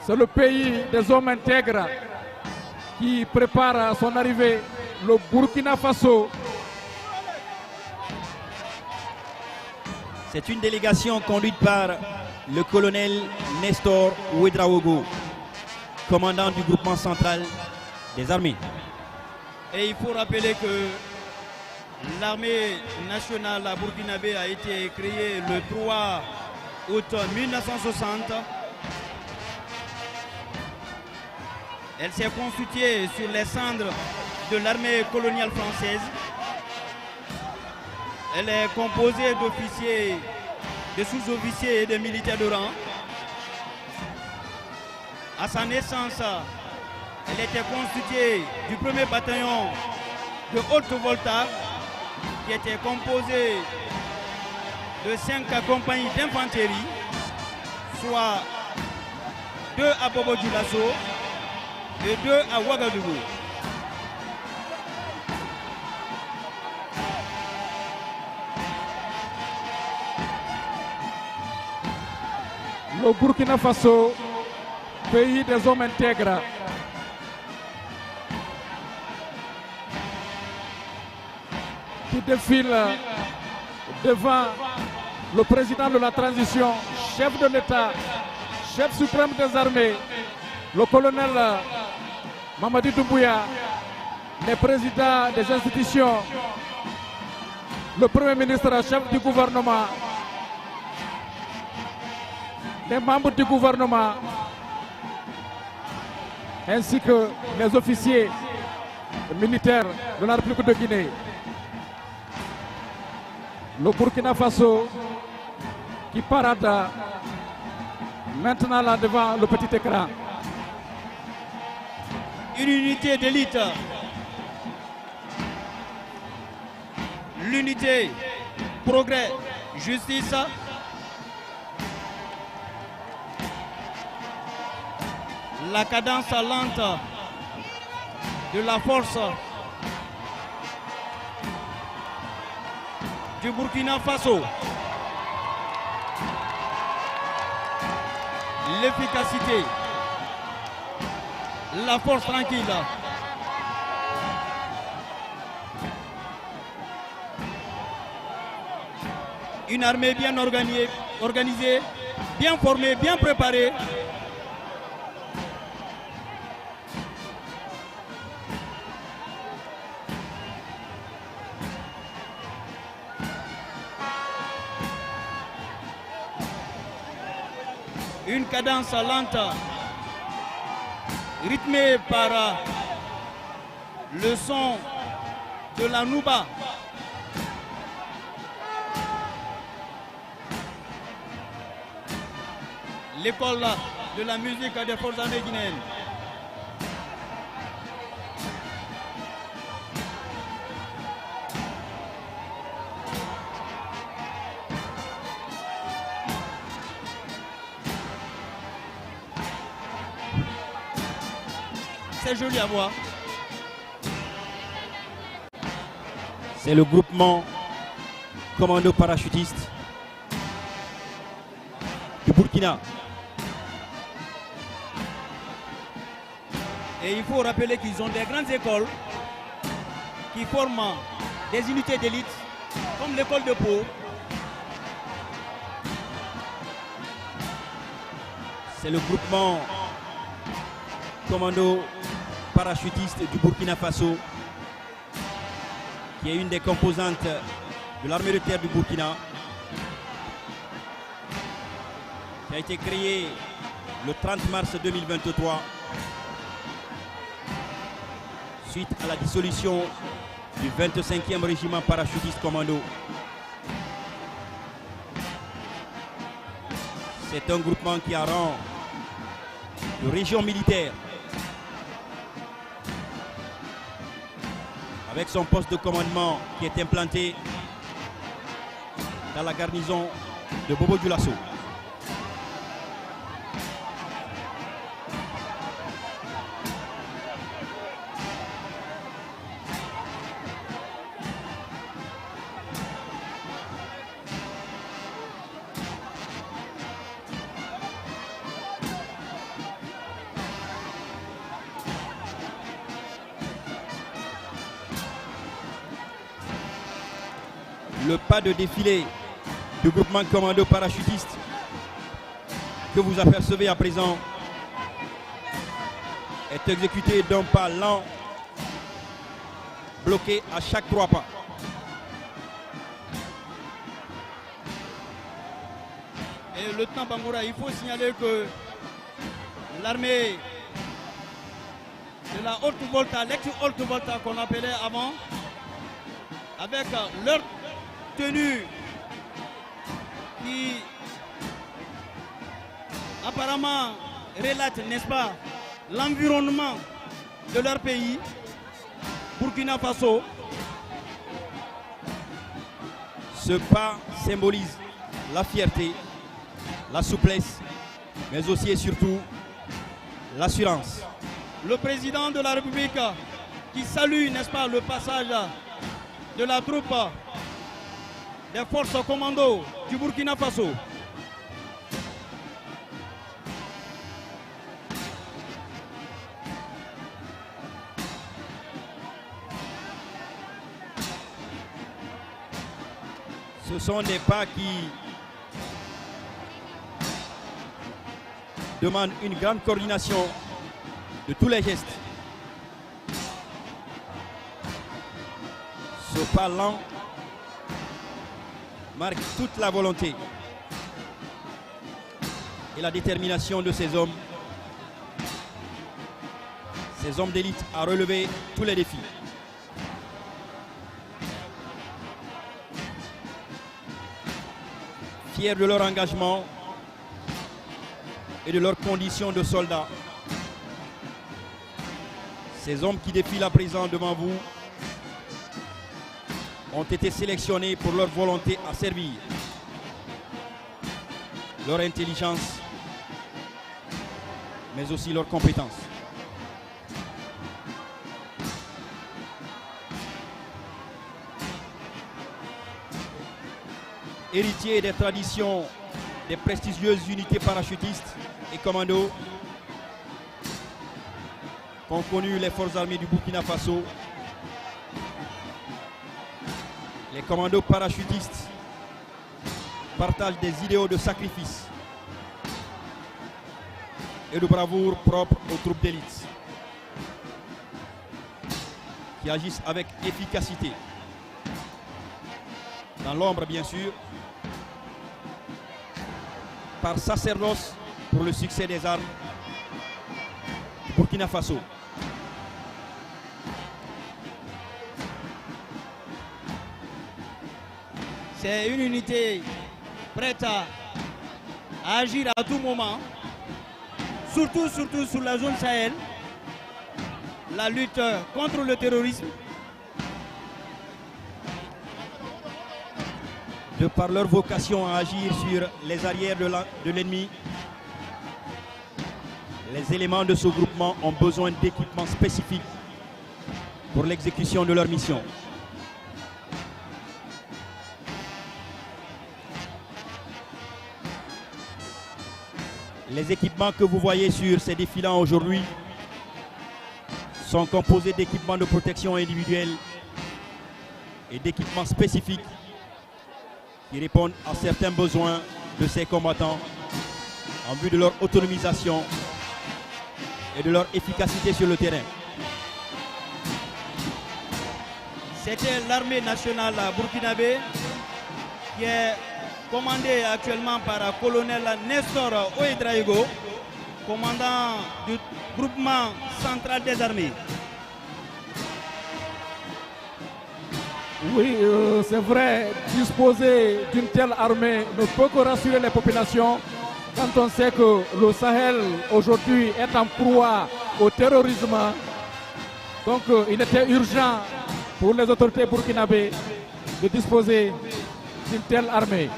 C'est le pays des hommes intègres qui prépare son arrivée, le Burkina Faso. C'est une délégation conduite par le colonel Nestor Ouedraogo, commandant du groupement central des armées. Et il faut rappeler que l'armée nationale à burkinabé a été créée le 3 août 1960. Elle s'est constituée sur les cendres de l'armée coloniale française. Elle est composée d'officiers, de sous-officiers et de militaires de rang. À sa naissance, elle était constituée du premier bataillon de haute volta qui était composé de 5 compagnies d'infanterie, soit 2 à Bobo-Dioulasso et 2 à Ouagadougou. Le Burkina Faso, pays des hommes intègres. Qui défile devant le président de la transition, chef de l'État, chef suprême des armées, le colonel Mamadi Doumbouya, les présidents des institutions, le premier ministre, chef du gouvernement, les membres du gouvernement, ainsi que les officiers militaires de la République de Guinée. Le Burkina Faso qui parade maintenant là devant le petit écran. Une unité d'élite. L'unité, progrès, justice. La cadence lente de la force du Burkina Faso. L'efficacité, la force tranquille. Une armée bien organisée, bien formée, bien préparée. Une cadence lente, rythmée par le son de la nouba. L'école de la musique des forces armées guinéennes. C'est joli à voir. C'est le groupement commando parachutiste du Burkina. Et il faut rappeler qu'ils ont des grandes écoles qui forment des unités d'élite, comme l'école de Pau. C'est le groupement commando parachutiste du Burkina Faso, qui est une des composantes de l'armée de terre du Burkina, qui a été créée le 30 mars 2023 suite à la dissolution du 25e régiment parachutiste commando. C'est un groupement qui a rang de région militaire, avec son poste de commandement qui est implanté dans la garnison de Bobo-Dioulasso. le pas de défilé du groupement commando parachutiste que vous apercevez à présent est exécuté d'un pas lent, bloqué à chaque 3 pas. Et lieutenant Bangoura, il faut signaler que l'armée de la haute volta, l'ex-haute volta qu'on appelait avant, avec leur tenue qui apparemment relate, n'est-ce pas, l'environnement de leur pays, Burkina Faso. Ce pas symbolise la fierté, la souplesse, mais aussi et surtout l'assurance. Le président de la République qui salue, n'est-ce pas, le passage de la troupe des forces commando du Burkina Faso. Ce sont des pas qui demandent une grande coordination de tous les gestes. Ce pas lent marque toute la volonté et la détermination de ces hommes d'élite à relever tous les défis. Fiers de leur engagement et de leurs conditions de soldats, ces hommes qui défilent à présent devant vous ont été sélectionnés pour leur volonté à servir, leur intelligence, mais aussi leurs compétences. Héritiers des traditions des prestigieuses unités parachutistes et commandos qu'ont connu les forces armées du Burkina Faso, les commandos parachutistes partagent des idéaux de sacrifice et de bravoure propres aux troupes d'élite, qui agissent avec efficacité, dans l'ombre bien sûr, par sacerdoce pour le succès des armes du Burkina Faso. C'est une unité prête à agir à tout moment, surtout sur la zone Sahel, la lutte contre le terrorisme. De par leur vocation à agir sur les arrières de l'ennemi, les éléments de ce groupement ont besoin d'équipements spécifiques pour l'exécution de leur mission. Les équipements que vous voyez sur ces défilants aujourd'hui sont composés d'équipements de protection individuelle et d'équipements spécifiques qui répondent à certains besoins de ces combattants en vue de leur autonomisation et de leur efficacité sur le terrain. C'était l'armée nationale burkinabé qui est commandée actuellement par le colonel Nestor Ouedraogo, commandant du groupement central des armées. Oui, c'est vrai, disposer d'une telle armée ne peut que rassurer les populations quand on sait que le Sahel aujourd'hui est en proie au terrorisme. Donc il était urgent pour les autorités burkinabées de disposer d'une telle armée.